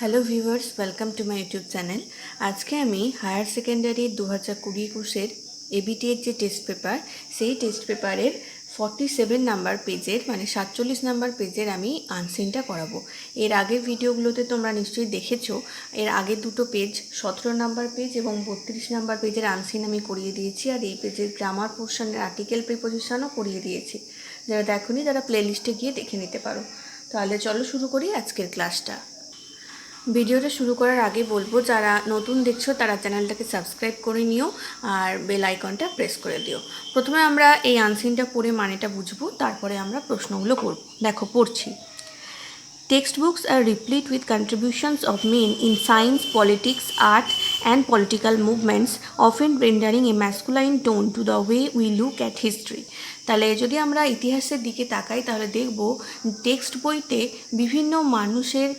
Hello viewers, welcome to my YouTube channel. আজকে আমি higher secondary 2020-21 এবিটিএর যে টেস্ট পেপার, সেই টেস্ট পেপারের 47 নাম্বার পেজের 47 নাম্বার পেজের আমি আনসিনটা করাবো। এর আগের ভিডিওগুলোতে তোমরা নিশ্চয়ই দেখেছো, এর আগে দুটো পেজ 17 নাম্বার পেজ এবং 32 নাম্বার পেজের আনসিন আমি করিয়ে দিয়েছি, আর এই পেজের গ্রামার পোর্শনের আর্টিকেল প্রিপোজিশনও করিয়ে দিয়েছি। যারা দেখোনি তারা প্লেলিস্টে গিয়ে দেখে নিতে পারো। তাহলে চলো শুরু করি আজকের ক্লাসটা। ভিডিওটা শুরু করার আগে বলবো, যারা নতুন দেখছো তারা চ্যানেলটাকে সাবস্ক্রাইব করে নিও আর বেল আইকনটা প্রেস করে দিও। প্রথমে আমরা এই আনসিনটা পড়ে মানেটা বুঝবো, তারপরে আমরা প্রশ্নগুলো করব। দেখো, পড়ছি। Textbooks are replete with contributions of men in science, politics, art, and political movements, often rendering a masculine tone to the way we look at history. তাহলে যদি আমরা ইতিহাসের দিকে তাকাই তাহলে দেখব টেক্সট বইতে বিভিন্ন মানুষের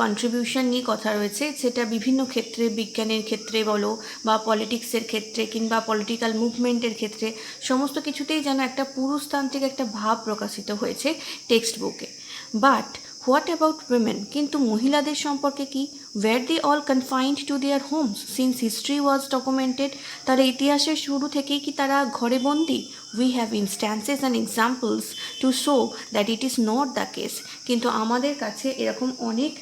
কন্ট্রিবিউশন নিয়ে কথা রয়েছে, সেটা বিভিন্ন ক্ষেত্রে, বিজ্ঞানের ক্ষেত্রে বলো বা পলিটিক্সের ক্ষেত্রে কিংবা পলিটিক্যাল মুভমেন্টের ক্ষেত্রে, সমস্ত কিছুতেই যেন একটা পুরুষতান্ত্রিক একটা ভাব প্রকাশিত হয়েছে টেক্সট বুকে। But what about women? কিন্তু মহিলাদের সম্পর্কে কি? Were they all confined to their homes since history was documented? তারা ইতিহাসের শুরু থেকেই কি তারা ঘরে বন্দি? We have instances and examples to show that it is not the case. কিন্তু আমাদের কাছে এরকম অনেক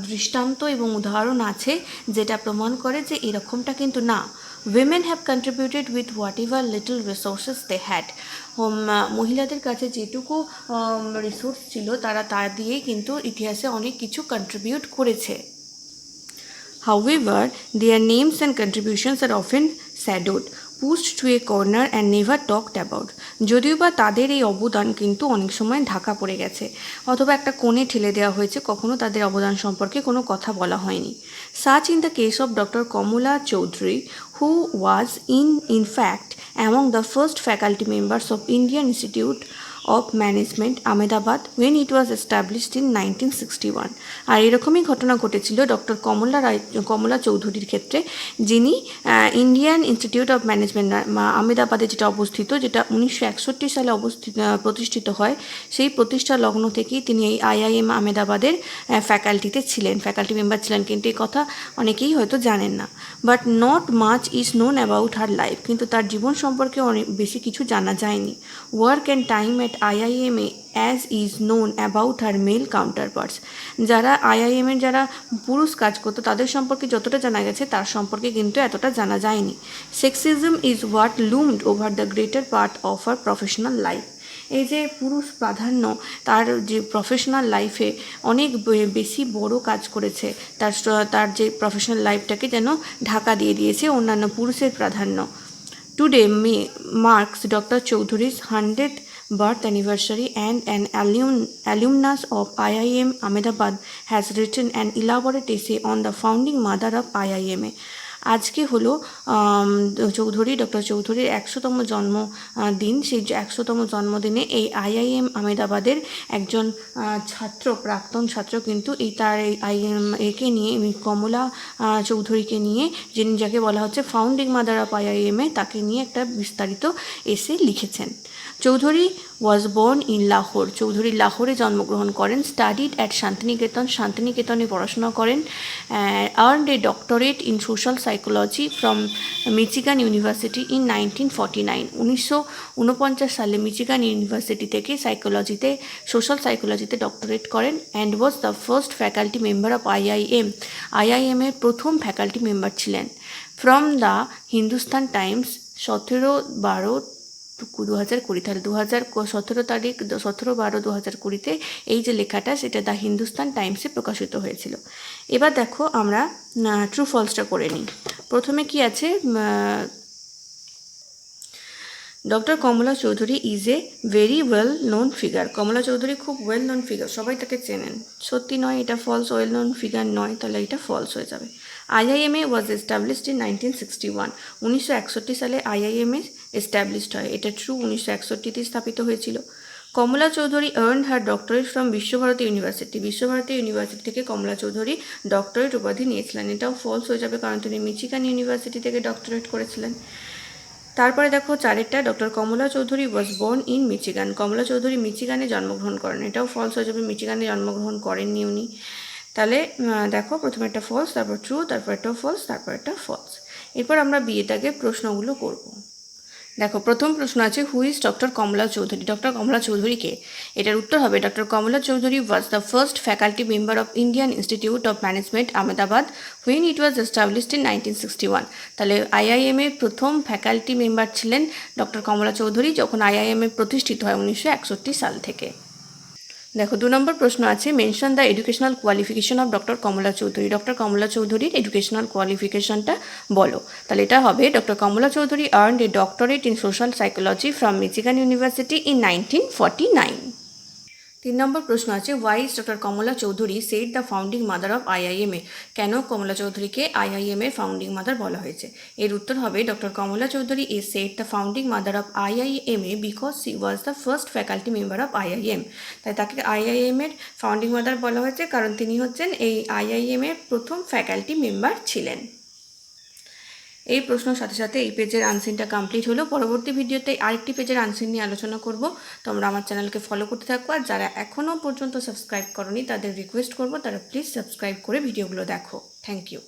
দৃষ্টান্ত এবং উদাহরণ আছে যেটা প্রমাণ করে যে এরকমটা কিন্তু না। Women have contributed with whatever little resources they had. মহিলাদের কাছে যেটুকু রিসোর্স ছিল তারা তা দিয়েই কিন্তু ইতিহাসে অনেক কিছু কন্ট্রিবিউট করেছে। However, their names and contributions are often shadowed, pushed to a corner and never talked about. যদিও বা তাদের এই অবদান কিন্তু অনেক সময় ঢাকা পড়ে গেছে অথবা একটা কোণে ঠেলে দেওয়া হয়েছে, কখনো তাদের অবদান সম্পর্কে কোনো কথা বলা হয়নি। Such in the case of Dr. Kamala Chaudhary, who was in fact among the first faculty members of Indian Institute of Management, Ahmedabad, when it was established in 1961. আর এরকমই ঘটনা ঘটেছিল ডক্টর কমলা চৌধুরীর ক্ষেত্রে, যিনি ইন্ডিয়ান ইনস্টিটিউট অফ ম্যানেজমেন্ট আহমেদাবাদে যেটা অবস্থিত, যেটা 1961 সালে প্রতিষ্ঠিত হয়, সেই প্রতিষ্ঠা লগ্ন থেকেই তিনি এই IIM আহমেদাবাদের ফ্যাকাল্টি মেম্বার ছিলেন। কিন্তু এই কথা অনেকেই হয়তো জানেন না। But not much is known about her life. কিন্তু তার জীবন সম্পর্কে অনেক বেশি কিছু জানা যায়নি। Work and time at IIM as is known about her male counterparts. যারা IIM-এর যারা পুরুষ কাজ করতো তাদের সম্পর্কে যতটা জানা গেছে তার সম্পর্কে কিন্তু এতটা জানা যায়নি। Sexism is what loomed over the greater part of her professional life. এই যে পুরুষ প্রাধান্য তার যে প্রফেশনাল লাইফে অনেক বেশি বড় কাজ করেছে, তার যে প্রফেশনাল লাইফটাকে যেন ঢাকা দিয়ে দিয়েছে অন্যান্য পুরুষের প্রাধান্য। Today marks Dr. Chaudhary's 100th birth anniversary, and an alumnus of IIM Ahmedabad has written an elaborate essay on the founding mother of IIMA. আজকে হলো ডক্টর চৌধুরীর 100তম জন্মদিন। সেই 100তম জন্মদিনে এই IIM আহমেদাবাদের একজন প্রাক্তন ছাত্র কিন্তু তার এই IIM একে নিয়ে, কমলা চৌধুরীকে নিয়ে, যাকে বলা হচ্ছে ফাউন্ডিং মাদার অফ IIM, তাকে নিয়ে একটা বিস্তারিত এসে লিখেছেন। Chowdhry was born in Lahore. Chowdhry লাহোরে জন্মগ্রহণ করেন। স্টাডিড অ্যাট শান্তিনিকেতনে পড়াশোনা করেন। Earned a doctorate in social psychology from Michigan University in 1949। 1949 সালে মিচিগান ইউনিভার্সিটি থেকে সোশ্যাল সাইকোলজিতে ডক্টরেট করেন। And was the first faculty member of IIM-এর প্রথম ফ্যাকাল্টি মেম্বার ছিলেন। ফ্রম দ্য হিন্দুস্তান টাইমস 17/12/2020, তাহলে 17/12/2020 এই যে লেখাটা, সেটা দ্য হিন্দুস্তান টাইমসে প্রকাশিত হয়েছিল। এবার দেখো আমরা ট্রু ফলসটা করে নিই। প্রথমে কি আছে, doctor Kamala Chowdhry is a very well known figure. Kamla Chowdhry খুব ওয়েল নোন ফিগার, সবাই তাকে চেনেন। সত্যি নয়, এটা ফলস। ওয়েল নোন ফিগার নয়, তাহলে এটা ফলস হয়ে যাবে। IIMA was established in 1961। 1961 সালে IIMA এস্টাবলিশড হয়, এটা ট্রু। 1961 স্থাপিত হয়েছিল। Kamla Chowdhry earn her doctorate from Visva Bharati University. Visva Bharati University থেকে কমলা চৌধুরী ডক্টরেট উপাধি নিয়েছিলেন। এটাও ফলস হয়ে যাবে, কারণ তিনি মিচিগান ইউনিভার্সিটি থেকে ডক্টরেট করেছিলেন। তারপরে দেখো চারেরটা, doctor Kamala Chowdhury was born in Michigan. Kamla Chowdhry মিচিগানে জন্মগ্রহণ করেন, এটাও ফলস হয়ে যাবে, মিচিগানে জন্মগ্রহণ করেননি উনি। তাহলে দেখো প্রথমে একটা ফলস, তারপর ট্রু, তারপর একটা ফলস, তারপর একটা ফলস। এরপর আমরা বিয়েটাকে প্রশ্নগুলো করব। দেখো প্রথম প্রশ্ন আছে, who is doctor Kamala Chowdhury? Doctor কমলা চৌধুরী কে? এটার উত্তর হবে doctor Kamala Chowdhury was the first faculty member of Indian Institute of Management Ahmedabad when it was established in 1961। তাহলে আইআইএম এর প্রথম ফ্যাকাল্টি মেম্বার ছিলেন ডক্টর কমলা চৌধুরী, যখন আইআইএম এ প্রতিষ্ঠিত হয় 1961 সাল থেকে। দেখো 2 নম্বর প্রশ্ন আছে, mention the educational qualification of doctor Kamala Chowdhury. Doctor Kamla চৌধুরীর এডুকেশনাল কোয়ালিফিকেশনটা বলো। তাহলে এটা হবে doctor Kamala Chowdhry earned a doctorate in social psychology from Michigan University in 1949। 3 নম্বর প্রশ্ন আছে, why is doctor Kamala Chowdhry said the founding mother of IIMA? কেন কমলা চৌধুরীকে আইআইএম এর ফাউন্ডিং মাদার বলা হয়েছে? এর উত্তর হবে doctor Kamala Chowdhry is said the founding mother of IIMA because she was the first faculty member of IIM. তাই তাকে আইআইএম এর ফাউন্ডিং মাদার বলা হয়েছে কারণ তিনি হচ্ছেন এই আইআইএম এর প্রথম ফ্যাকাল্টি মেম্বার ছিলেন। এই প্রশ্নের সাথে সাথে এই পেজের আনসারটা কমপ্লিট হলো। পরবর্তী ভিডিওতে আরেকটি পেজের আনসার নিয়ে আলোচনা করব। তোমরা আমার চ্যানেলকে ফলো করতে থাকো, আর যারা এখনও পর্যন্ত সাবস্ক্রাইব করনি তাদের রিকোয়েস্ট করব তারা প্লিজ সাবস্ক্রাইব করে ভিডিওগুলো দেখো। Thank you.